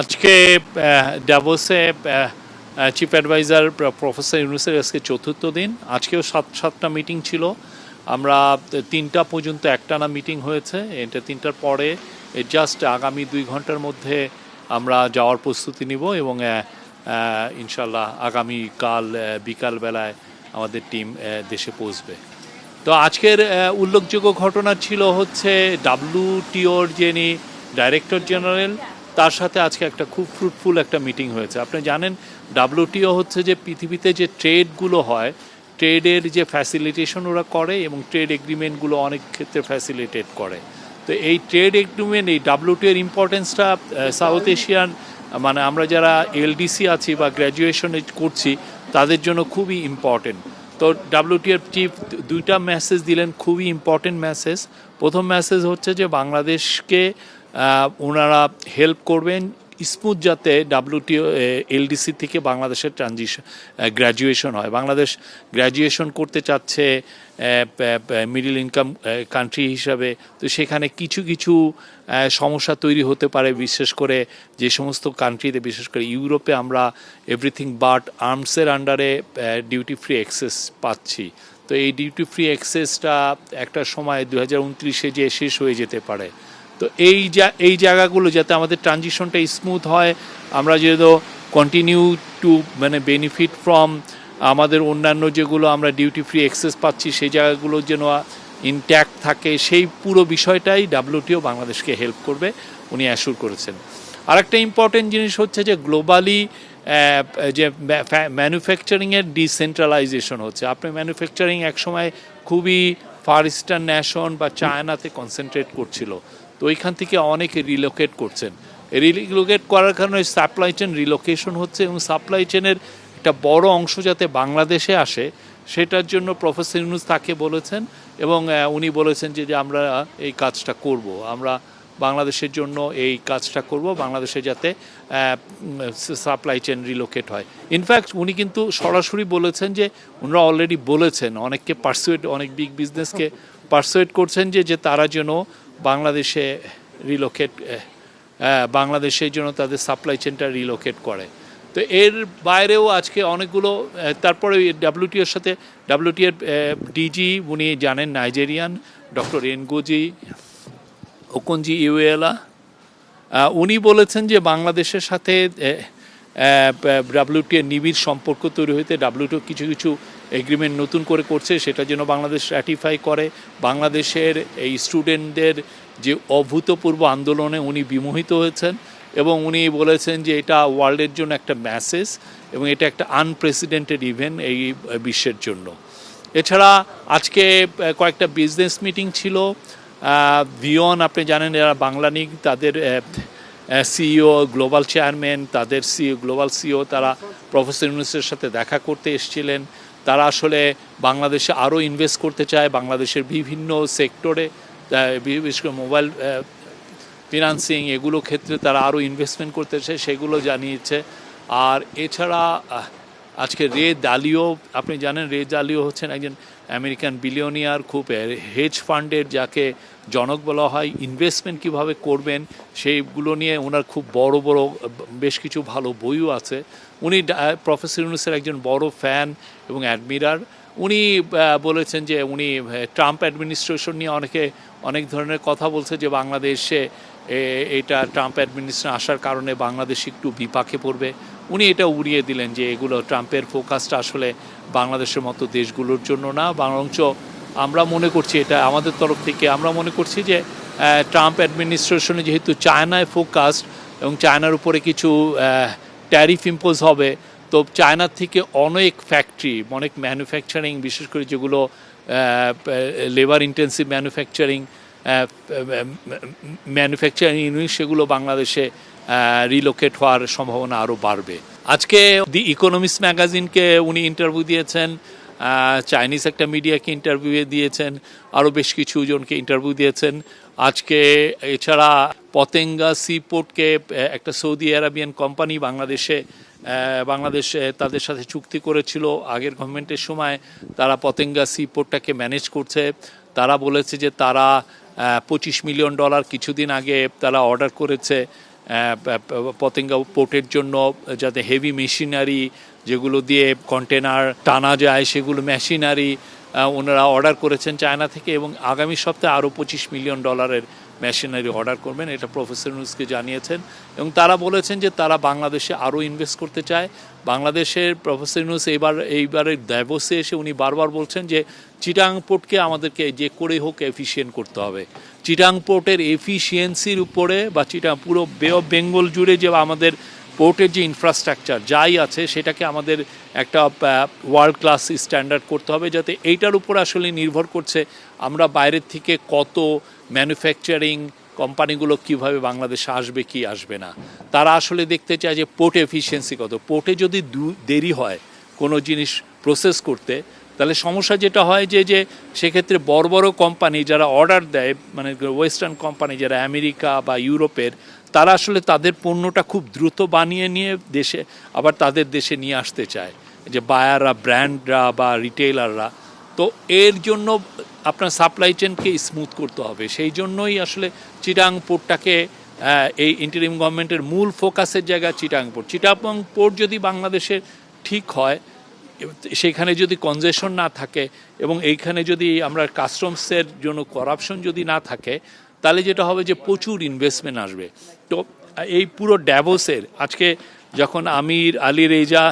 আজকে ডাভোসে chief adviser professor ইউনূসের আজকে চতুর্থ দিন। আজকেও সাতটা মিটিং ছিল। আমরা 3টা পর্যন্ত একটানা মিটিং হয়েছে। এটা 3টার পরে জাস্ট আগামী 2 ঘন্টার মধ্যে আমরা যাওয়ার প্রস্তুতি নিব এবং ইনশাল্লাহ আগামীকাল বিকালবেলায় আমাদের টিম দেশে পৌঁছবে। তো আজকের উল্লেখযোগ্য ঘটনা ছিল হচ্ছে WTOর যিনি ডাইরেক্টর জেনারেল, তার সাথে আজকে একটা খুব ফ্রুটফুল একটা মিটিং হয়েছে। আপনি জানেন WTO হচ্ছে যে পৃথিবীতে যে ট্রেডগুলো হয়, ট্রেডের যে ফ্যাসিলিটেশন ওরা করে এবং ট্রেড এগ্রিমেন্টগুলো অনেক ক্ষেত্রে ফ্যাসিলিটেট করে। তো এই ট্রেড এগ্রিমেন্ট, এই WTOর ইম্পর্টেন্সটা সাউথ এশিয়ান, মানে আমরা যারা LDC আছি বা গ্র্যাজুয়েশন করছি তাদের জন্য খুবই ইম্পর্টেন্ট। তো WTOর চিফ 2টা মেসেজ দিলেন, খুবই ইম্পর্টেন্ট মেসেজ। প্রথম মেসেজ হচ্ছে যে বাংলাদেশকে ওনারা হেল্প করবেন স্মুথ যাতে WTO LDC থেকে বাংলাদেশের গ্র্যাজুয়েশন হয়। বাংলাদেশ গ্র্যাজুয়েশন করতে চাচ্ছে মিডল ইনকাম কান্ট্রি হিসাবে। তো সেখানে কিছু কিছু সমস্যা তৈরি হতে পারে, বিশেষ করে যে সমস্ত কান্ট্রিতে, বিশেষ করে ইউরোপে আমরা এভরিথিং বাট আর্মসের আন্ডারে ডিউটি ফ্রি অ্যাক্সেস পাচ্ছি। তো এই ডিউটি ফ্রি অ্যাক্সেসটা একটা সময় 2029-এ যে শেষ হয়ে যেতে পারে। তো এই জায়গাগুলো যাতে আমাদের ট্রানজিশনটা স্মুথ হয়, আমরা যেহেতু কন্টিনিউ টু মানে বেনিফিট ফ্রম আমাদের অন্যান্য যেগুলো আমরা ডিউটি ফ্রি অ্যাক্সেস পাচ্ছি সেই জায়গাগুলো যেন ইনট্যাক্ট থাকে, সেই পুরো বিষয়টাই WTO বাংলাদেশকে হেল্প করবে, উনি অ্যাসুর করেছেন। আরেকটা ইম্পর্টেন্ট জিনিস হচ্ছে যে গ্লোবালি যে ম্যানুফ্যাকচারিংয়ের ডিসেন্ট্রালাইজেশন হচ্ছে। আপনি ম্যানুফ্যাকচারিং একসময় খুবই ফার ইস্টার্ন ন্যাশন বা চায়নাতে কনসেন্ট্রেট করছিল, তো ওইখান থেকে অনেকে রিলোকেট করছেন। রিলোকেট করার কারণে সাপ্লাই চেন রিলোকেশন হচ্ছে এবং সাপ্লাই চেনের একটা বড় অংশ যাতে বাংলাদেশে আসে সেটার জন্য প্রফেসর ইউনূস তাকে বলেছেন এবং উনি বলেছেন যে আমরা এই কাজটা করব, আমরা বাংলাদেশের জন্য এই কাজটা করব, বাংলাদেশে যাতে সাপ্লাই চেন রিলোকেট হয়। ইনফ্যাক্ট উনি কিন্তু সরাসরি বলেছেন যে ওনারা অলরেডি বলেছেন অনেককে অনেক বিগ বিজনেসকে পারসুয়েট করছেন যে তারা যেন বাংলাদেশে রিলোকেট বাংলাদেশের জন্য তাদের সাপ্লাই চেনটা রিলোকেট করে। তো এর বাইরেও আজকে অনেকগুলো তারপরে WTOর সাথে WTOর ডিজি উনি জানেন নাইজেরিয়ান ডক্টর এনগোজি ওকনজি ইউএলা, উনি বলেছেন যে বাংলাদেশের সাথে WTOর নিবিড় সম্পর্ক তৈরি হইতে WTO কিছু কিছু এগ্রিমেন্ট নতুন করে করছে, সেটা যেন বাংলাদেশ র্যাটিফাই করে। বাংলাদেশের এই স্টুডেন্টদের যে অভূতপূর্ব আন্দোলনে উনি বিমোহিত হয়েছেন এবং উনি বলেছেন যে এটা ওয়ার্ল্ডের জন্য একটা মেসেজ এবং এটা একটা আনপ্রেসিডেন্টেড ইভেন্ট এই বিশ্বের জন্য। এছাড়া আজকে কয়েকটা বিজনেস মিটিং ছিল। ভিওন আপনি জানেন এরা বাংলানিক, তাদের সিইও গ্লোবাল চেয়ারম্যান, তাদের গ্লোবাল সিইও তারা প্রফেসর ইউনূসের সাথে দেখা করতে এসেছিলেন। তারা আসলে বাংলাদেশে আরও ইনভেস্ট করতে চায়, বাংলাদেশের বিভিন্ন সেক্টরে, বিশেষ করে মোবাইল ফিনান্সিং এগুলো ক্ষেত্রে তারা আরও ইনভেস্টমেন্ট করতে চায়, সেগুলো জানিয়েছে। আর এছাড়া আজকে রে দালিও, আপনি জানেন রে দালিও হচ্ছেন একজন আমেরিকান বিলিয়নিয়ার, খুব হেজ ফান্ডের যাকে জনক বলা হয়, ইনভেস্টমেন্ট কীভাবে করবেন সেইগুলো নিয়ে ওনার খুব বড় বড় বেশ কিছু ভালো বইও আছে। উনি প্রফেসর ইউনূসের একজন বড় ফ্যান এবং অ্যাডমিরার। উনি বলেছেন যে উনি ট্রাম্প অ্যাডমিনিস্ট্রেশন নিয়ে অনেক ধরনের কথা বলছে যে বাংলাদেশে এটা ট্রাম্প অ্যাডমিনিস্ট্রেশন আসার কারণে বাংলাদেশ একটু বিপাকে পড়বে। উনি এটা উড়িয়ে দিলেন যে এগুলো ট্রাম্পের ফোকাসটা আসলে বাংলাদেশের মতো দেশগুলোর জন্য না, বরঞ্চ আমরা মনে করছি, এটা আমাদের তরফ থেকে আমরা মনে করছি যে ট্রাম্প অ্যাডমিনিস্ট্রেশনে যেহেতু চায়নায় ফোকাসড এবং চায়নার উপরে কিছু ট্যারিফ ইম্পোজ হবে, তো চায়নার থেকে অনেক ফ্যাক্টরি, অনেক ম্যানুফ্যাকচারিং, বিশেষ করে যেগুলো লেবার ইন্টেন্সিভ ম্যানুফ্যাকচারিং ইউনিট, সেগুলো বাংলাদেশে রিলোকেট হওয়ার সম্ভাবনা আরও বাড়বে। আজকে দি ইকোনমিস্ট ম্যাগাজিনকে উনি ইন্টারভিউ দিয়েছেন, চাইনিজ একটা মিডিয়াকে ইন্টারভিউ দিয়েছেন, আরও বেশ কিছু জনকে ইন্টারভিউ দিয়েছেন আজকে। এছাড়া পতেঙ্গা সিপোর্টকে একটা সৌদি আরবিয়ান কোম্পানি বাংলাদেশে তাদের সাথে চুক্তি করেছিল আগের গভর্নমেন্টের সময়, তারা পতেঙ্গা সিপোর্টটাকে ম্যানেজ করছে। তারা বলেছে যে তারা $25 মিলিয়ন কিছুদিন আগে তারা অর্ডার করেছে পতেঙ্গা পোর্টের জন্য যাতে হেভি মেশিনারি যেগুলো দিয়ে কন্টেনার টানা যায় সেগুলো মেশিনারি ওনারা অর্ডার করেছেন চায়না থেকে, এবং আগামী সপ্তাহে আরও $25 মিলিয়ন মেশিনারি অর্ডার করবেন, এটা প্রফেসর ইউনূসকে জানিয়েছেন। এবং তারা বলেছেন যে তারা বাংলাদেশে আরও ইনভেস্ট করতে চায়। বাংলাদেশের প্রফেসর ইউনূস এইবারের দাভোসে এসে উনি বারবার বলছেন যে চিটাং পোর্টকে আমাদেরকে যে করে হোক এফিশিয়েন্ট করতে হবে। চিটাং পোর্টের এফিসিয়েন্সির উপরে বা চিটাং পুরো বে অফ বেঙ্গল জুড়ে যে আমাদের পোর্টের যে ইনফ্রাস্ট্রাকচার যাই আছে সেটাকে আমাদের একটা ওয়ার্ল্ড ক্লাস স্ট্যান্ডার্ড করতে হবে, যাতে এইটার উপর আসলে নির্ভর করছে আমরা বাইরের থেকে কত ম্যানুফ্যাকচারিং কোম্পানিগুলো কিভাবে বাংলাদেশে আসবে কি আসবে না। তারা আসলে দেখতে চায় যে পোর্ট এফিসিয়েন্সি কত। পোর্টে যদি দেরি হয় কোনো জিনিস প্রসেস করতে, তাহলে সমস্যা যেটা হয় যে সেক্ষেত্রে বড় বড় কোম্পানি যারা অর্ডার দেয়, মানে ওয়েস্টার্ন কোম্পানি যারা আমেরিকা বা ইউরোপের, তারা আসলে তাদের পণ্যটা খুব দ্রুত বানিয়ে নিয়ে দেশে আবার তাদের দেশে নিয়ে আসতে চায়, যে বায়াররা, ব্র্যান্ডরা বা রিটেলাররা। তো এর জন্য আপনার সাপ্লাই চেনকে স্মুথ করতে হবে। সেই জন্যই আসলে চিটাং পোর্টটাকে এই ইন্টারিম গভর্নমেন্টের মূল ফোকাসের জায়গা চিটাং পোর্ট। চিটাং পোর্ট যদি বাংলাদেশের ঠিক হয়, সেখানে যদি কনজেশন না থাকে এবং এইখানে যদি আমরা কাস্টমসের জন্য করাপশন যদি না থাকে, তাহলে যেটা হবে যে প্রচুর ইনভেস্টমেন্ট আসবে। তো এই পুরো ড্যাভোসের আজকে যখন আমির আলী রেজা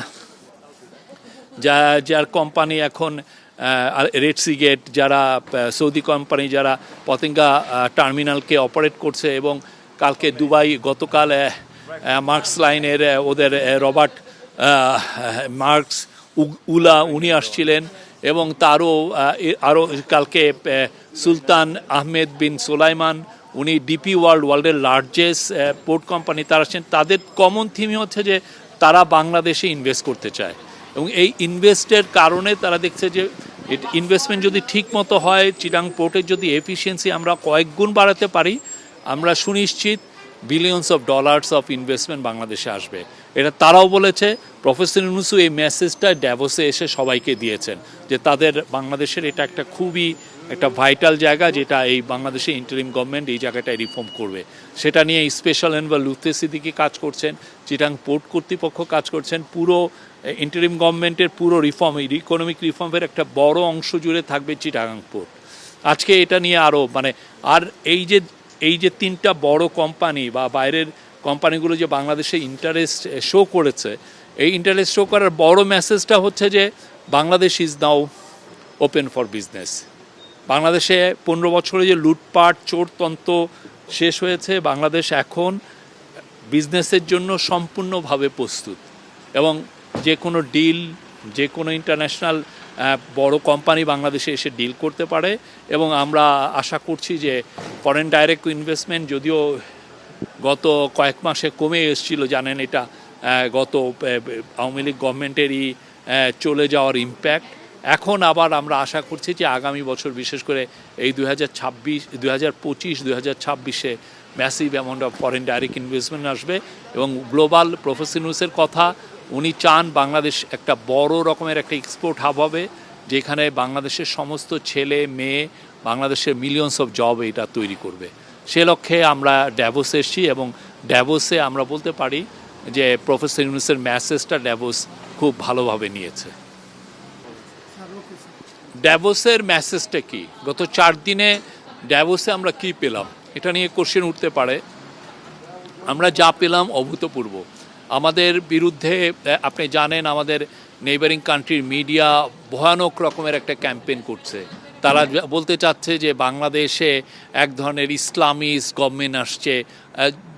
যার কোম্পানি এখন রেড সি গেট, যারা সৌদি কোম্পানি যারা পতেঙ্গা টার্মিনালকে অপারেট করছে, এবং কালকে দুবাই গতকাল মার্কস লাইনের ওদের রবার্ট মার্কস উলা উনি আসছিলেন, এবং আরও কালকে সুলতান আহমেদ বিন সোলাইমান উনি ডিপি ওয়ার্ল্ডের লার্জেস্ট পোর্ট কোম্পানি তারা আসছেন। তাদের কমন থিমই হচ্ছে যে তারা বাংলাদেশে ইনভেস্ট করতে চায়, এবং এই ইনভেস্টের কারণে তারা দেখছে যে ইনভেস্টমেন্ট যদি ঠিক মতো হয়, চিটাং পোর্টের যদি এফিসিয়েন্সি আমরা কয়েক গুণ বাড়াতে পারি, আমরা সুনিশ্চিত billions of dollars of investment বাংলাদেশে আসবে। এটা তারাও বলেছে। প্রফেসর ইউনূসও এই মেসেজটা ড্যাভোসে এসে সবাইকে দিয়েছেন যে তাদের বাংলাদেশের এটা একটা খুবই একটা ভাইটাল জায়গা, যেটা এই বাংলাদেশে ইন্টারিম গভর্নমেন্ট এই জায়গাটায় রিফর্ম করবে। সেটা নিয়ে স্পেশাল এনভয় লুৎফে সিদ্দিকী কাজ করছেন, চিটাং পোর্ট কর্তৃপক্ষ কাজ করছেন। পুরো ইন্টারিম গভর্নমেন্টের পুরো রিফর্ম, ইকোনমিক রিফর্মের একটা বড় অংশ জুড়ে থাকবে চিটাগাং পোর্ট। আজকে এটা নিয়ে আরও আর এই যে তিনটা বড় কোম্পানি বা বাইরের কোম্পানিগুলো যে বাংলাদেশে ইন্টারেস্ট শো করেছে, এই ইন্টারেস্ট শো করার বড় মেসেজটা হচ্ছে যে Bangladesh is now open for business. বাংলাদেশে 15 বছরে যে লুটপাট চোরতন্ত্র শেষ হয়েছে, বাংলাদেশ এখন বিজনেসের জন্য সম্পূর্ণভাবে প্রস্তুত, এবং যে কোনো ডিল, যে কোনো ইন্টারন্যাশনাল বড় কোম্পানি বাংলাদেশে এসে ডিল করতে পারে। এবং আমরা আশা করছি যে ফরেন ডাইরেক্ট ইনভেস্টমেন্ট যদিও গত কয়েক মাসে কমে এসেছিল, জানেন এটা গত আওয়ামী লীগ গভর্নমেন্টেরই চলে যাওয়ার ইম্প্যাক্ট। এখন আবার আমরা আশা করছি যে আগামী বছর, বিশেষ করে এই 2025-2026-এ massive amount of foreign direct investment আসবে। এবং গ্লোবাল প্রফেসর ইউনূসের কথা, উনি চান বাংলাদেশ একটা বড় রকমের একটা এক্সপোর্ট হাব হবে, যেখানে বাংলাদেশের সমস্ত ছেলে মেয়ে বাংলাদেশের মিলিয়নস অফ জব এটা তৈরি করবে। সে লক্ষ্যে আমরা ড্যাভোসে এসেছি, এবং ড্যাভোসে আমরা বলতে পারি যে প্রফেসর ইউনূসের মেসেজটা ড্যাভোস খুব ভালোভাবে নিয়েছে। ড্যাভোসের মেসেজটা কি? গত 4 দিনে ড্যাভোসে আমরা কি পেলাম, এটা নিয়ে কোশ্চেন উঠতে পারে। আমরা যা পেলাম অভূতপূর্ব। আমাদের বিরুদ্ধে আপনি জানেন আমাদের নেইবারিং কান্ট্রির মিডিয়া ভয়ানক রকমের একটা ক্যাম্পেইন করছে। তারা বলতে চাচ্ছে যে বাংলাদেশে এক ধরনের ইসলামিস্ট গভর্নমেন্ট আসছে।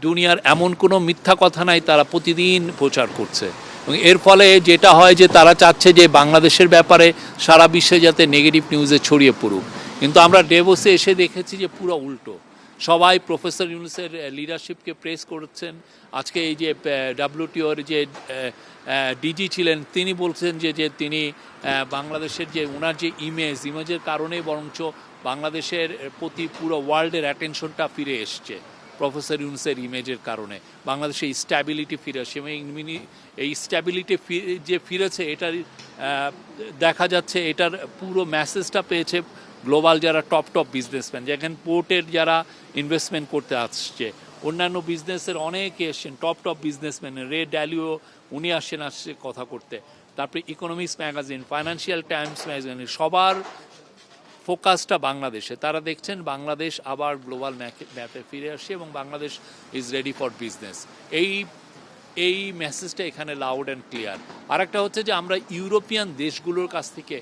দুনিয়ার এমন কোনো মিথ্যা কথা নাই, তারা প্রতিদিন প্রচার করছে। এবং এর ফলে যেটা হয় যে তারা চাচ্ছে যে বাংলাদেশের ব্যাপারে সারা বিশ্বে যাতে নেগেটিভ নিউজে ছড়িয়ে পড়ুক। কিন্তু আমরা ড্যাভোসে এসে দেখেছি যে পুরো উল্টো। সবাই প্রফেসর ইউনূসের লিডারশিপকে প্রেস করছেন। আজকে এই যে WTOর যে ডিজি ছিলেন, তিনি বলছেন যে তিনি বাংলাদেশের যে ওনার যে ইমেজের কারণে বরঞ্চ বাংলাদেশের প্রতি পুরো ওয়ার্ল্ডের অ্যাটেনশনটা ফিরে এসছে প্রফেসর ইউনূসের ইমেজের কারণে। বাংলাদেশে স্ট্যাবিলিটি ফিরে আসছে, এবং এই স্ট্যাবিলিটি যে ফিরেছে এটার দেখা যাচ্ছে, এটার পুরো মেসেজটা পেয়েছে গ্লোবাল যারা টপ বিজনেসম্যান, যেখানে পোর্টের যারা ইনভেস্টমেন্ট করতে আসছে, অন্যান্য বিজনেসের অনেকে এসছেন, টপ বিজনেসম্যান, রে ড্যালিও উনি আসছে কথা করতে, তারপরে economics magazine, financial Times magazine, সবার ফোকাসটা বাংলাদেশে। তারা দেখছেন বাংলাদেশ আবার গ্লোবাল ম্যাপে ফিরে আসছে এবং Bangladesh is ready for business. এই মেসেজটা এখানে লাউড অ্যান্ড ক্লিয়ার। আরেকটা হচ্ছে যে আমরা ইউরোপিয়ান দেশগুলোর কাছ থেকে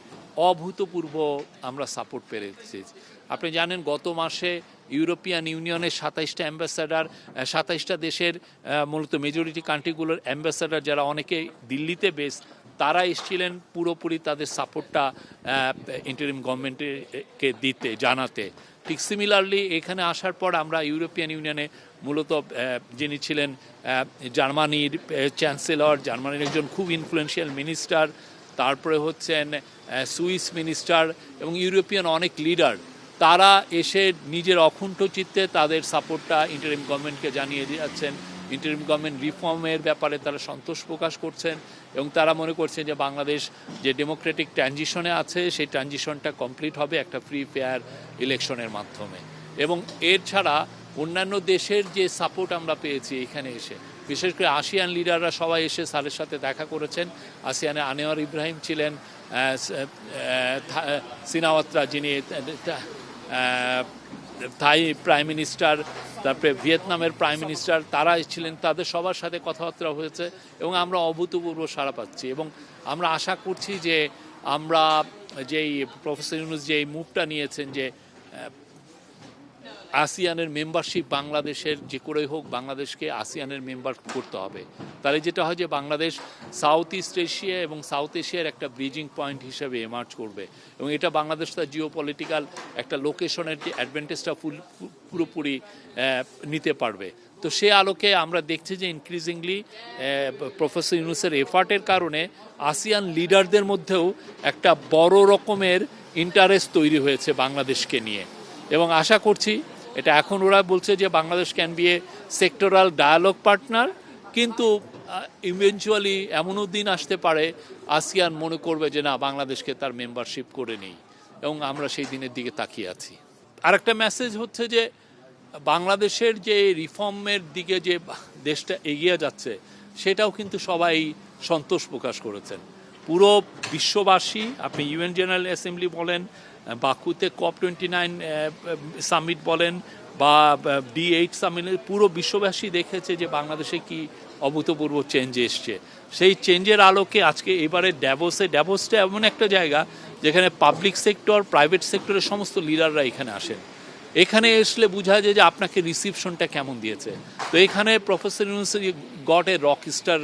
অভূতপূর্ব আমরা সাপোর্ট পেয়েছি। আপনি জানেন গত মাসে ইউরোপিয়ান ইউনিয়নের 27টা অ্যাম্বাসাডার, 27টা দেশের মূলত মেজরিটি কান্ট্রিগুলোর অ্যাম্বাসাডার যারা অনেকে দিল্লিতে বেস, তারা এসেছিলেন পুরোপুরি তাদের সাপোর্টটা ইন্টারিম গভর্নমেন্টকে দিতে, জানাতে। ঠিক সিমিলারলি এখানে আসার পর আমরা ইউরোপিয়ান ইউনিয়নে মূলত যিনি ছিলেন জার্মানির চ্যান্সেলর, জার্মানির একজন খুব ইনফ্লুয়েন্সিয়াল মিনিস্টার, তারপরে হচ্ছেন সুইস মিনিস্টার এবং ইউরোপিয়ান অনেক লিডার, তারা এসে নিজের অকুণ্ঠ চিত্তে তাদের সাপোর্টটা ইন্টারিম গভর্নমেন্টকে জানিয়ে যাচ্ছেন। ইন্টারিম গভর্নমেন্ট রিফর্মের ব্যাপারে তারা সন্তোষ প্রকাশ করছেন এবং তারা মনে করছেন যে বাংলাদেশ যে ডেমোক্রেটিক ট্রানজিশনে আছে সেই ট্রানজিশনটা কমপ্লিট হবে একটা ফ্রি ফেয়ার ইলেকশনের মাধ্যমে। এবং এর ছাড়া অন্যান্য দেশের যে সাপোর্ট আমরা পেয়েছি এখানে এসে, বিশেষ করে আসিয়ান লিডাররা সবাই এসে স্যারের সাথে দেখা করেছেন। আসিয়ানে আনোয়ার ইব্রাহিম ছিলেন, সিনাওয়াত্রা যিনি থাই প্রাইম মিনিস্টার, তারপরে ভিয়েতনামের প্রাইম মিনিস্টার, তারা ছিলেন, তাদের সবার সাথে কথাবার্তা হয়েছে এবং আমরা অভূতপূর্ব সাড়া পাচ্ছি। এবং আমরা আশা করছি যে আমরা যেই প্রফেসর ইউনূস যে এই মুভটা নিয়েছেন যে আসিয়ানের মেম্বারশিপ বাংলাদেশের যে করেই হোক বাংলাদেশকে আসিয়ানের মেম্বার করতে হবে, তাহলে যেটা হয় যে বাংলাদেশ সাউথ ইস্ট এশিয়া এবং সাউথ এশিয়ার একটা ব্রিজিং পয়েন্ট হিসেবে এমার্জ করবে এবং এটা বাংলাদেশ তার জিও পলিটিক্যাল একটা লোকেশনের যে অ্যাডভান্টেজটা পুরোপুরি নিতে পারবে। তো সে আলোকে আমরা দেখছি যে ইনক্রিজিংলি প্রফেসর ইউনূসের এফার্টের কারণে আসিয়ান লিডারদের মধ্যেও একটা বড় রকমের ইন্টারেস্ট তৈরি হয়েছে বাংলাদেশকে নিয়ে এবং আশা করছি এটা এখন ওরা বলছে যে Bangladesh can be a sectoral dialogue partner, কিন্তু ইভেনচুয়ালি এমনও দিন আসতে পারে আসিয়ান মনে করবে যে না, বাংলাদেশকে তার মেম্বারশিপ করে নেই এবং আমরা সেই দিনের দিকে তাকিয়ে আছি। আরেকটা মেসেজ হচ্ছে যে বাংলাদেশের যে রিফর্মের দিকে যে দেশটা এগিয়ে যাচ্ছে সেটাও কিন্তু সবাই সন্তোষ প্রকাশ করেছেন। পুরো বিশ্ববাসী, আপনি ইউএন জেনারেল অ্যাসেম্বলি বলেন, বাকুতে COP29 সামিট বলেন বা D8 সামিট, পুরো বিশ্ববাসী দেখেছে যে বাংলাদেশে কি অভূতপূর্ব চেঞ্জ এসছে। সেই চেঞ্জের আলোকে আজকে এবারে ড্যাভোসটা এমন একটা জায়গা যেখানে পাবলিক সেক্টর, প্রাইভেট সেক্টরের সমস্ত লিডাররা এখানে আসেন। এখানে আসলে বোঝা যায় যে আপনাকে রিসিপশনটা কেমন দিয়েছে। তো এখানে professor Yunus got a rock star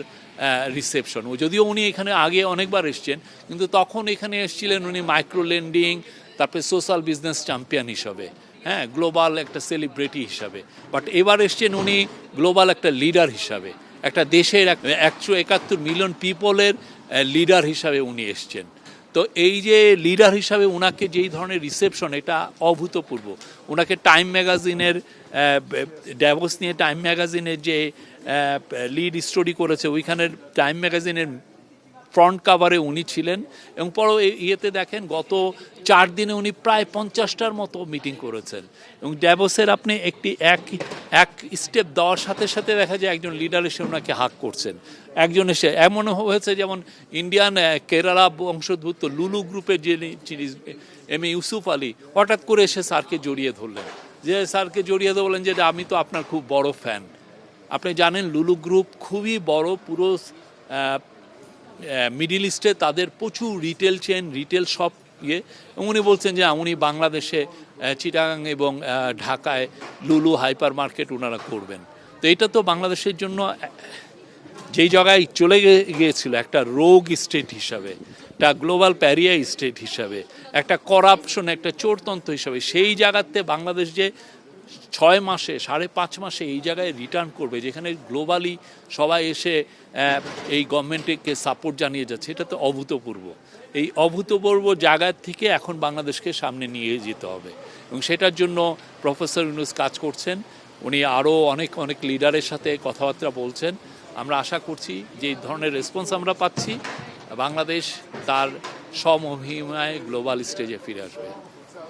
reception. যদিও উনি এখানে আগে অনেকবার এসছেন, কিন্তু তখন এখানে এসেছিলেন উনি মাইক্রো লেন্ডিং, তারপরে সোশ্যাল বিজনেস চ্যাম্পিয়ন হিসাবে, হ্যাঁ, গ্লোবাল একটা সেলিব্রিটি হিসাবে। বাট এবার এসছেন উনি গ্লোবাল একটা লিডার হিসাবে, একটা দেশের 171 মিলিয়ন পিপলের লিডার হিসাবে উনি এসছেন। তো এই যে লিডার হিসাবে ওনাকে যেই ধরনের রিসেপশন, এটা অভূতপূর্ব। ওনাকে টাইম ম্যাগাজিনের ড্যাভোস নিয়ে টাইম ম্যাগাজিনের যে লিড স্টোরি করেছে, ওইখানের টাইম ম্যাগাজিনের ফ্রন্ট কাভারে উনি ছিলেন এবং পরে ইয়েতে দেখেন গত 4 দিনে উনি প্রায় 50টার মতো মিটিং করেছেন এবং ড্যাভোসের আপনি এক স্টেপ দেওয়ার সাথে সাথে দেখা যায় একজন লিডার এসে ওনাকে হাক করছেন। একজন এসে এমন হয়েছে যেমন ইন্ডিয়ান কেরালা বংশোদ্ভূত লুলু গ্রুপের যিনি এম.এ. ইউসুফ আলী হঠাৎ করে এসে স্যারকে জড়িয়ে ধরলেন, যে স্যারকে জড়িয়ে দিয়ে বলেন যে আমি তো আপনার খুব বড় ফ্যান। আপনি জানেন লুলু গ্রুপ খুবই বড়, পুরো মিডিল ইস্টে তাদের প্রচুর রিটেল চেন, রিটেল শপ উনি বলছেন যে উনি বাংলাদেশে চিটাগাং এবং ঢাকায় লুলু হাইপার মার্কেট ওনারা করবেন। তো এটা তো বাংলাদেশের জন্য যেই জায়গায় চলে গিয়েছিল একটা রোগ স্টেট হিসাবে, একটা গ্লোবাল প্যারিয়া স্টেট হিসাবে, একটা করাপশন, একটা চোরতন্ত্র হিসাবে, সেই জায়গাতে বাংলাদেশ যে 6 মাসে 5.5 মাসে এই জায়গায় রিটার্ন করবে, যেখানে গ্লোবালি সবাই এসে এই গভর্নমেন্টকে সাপোর্ট জানিয়ে যাচ্ছে, এটা তো অভূতপূর্ব। এই অভূতপূর্ব জায়গার থেকে এখন বাংলাদেশকে সামনে নিয়ে যেতে হবে এবং সেটার জন্য প্রফেসর ইউনূস কাজ করছেন। উনি আরও অনেক লিডারের সাথে কথাবার্তা বলছেন। আমরা আশা করছি যে এই ধরনের রেসপন্স আমরা পাচ্ছি, বাংলাদেশ তার সমহিমায় গ্লোবাল স্টেজে ফিরে আসবে।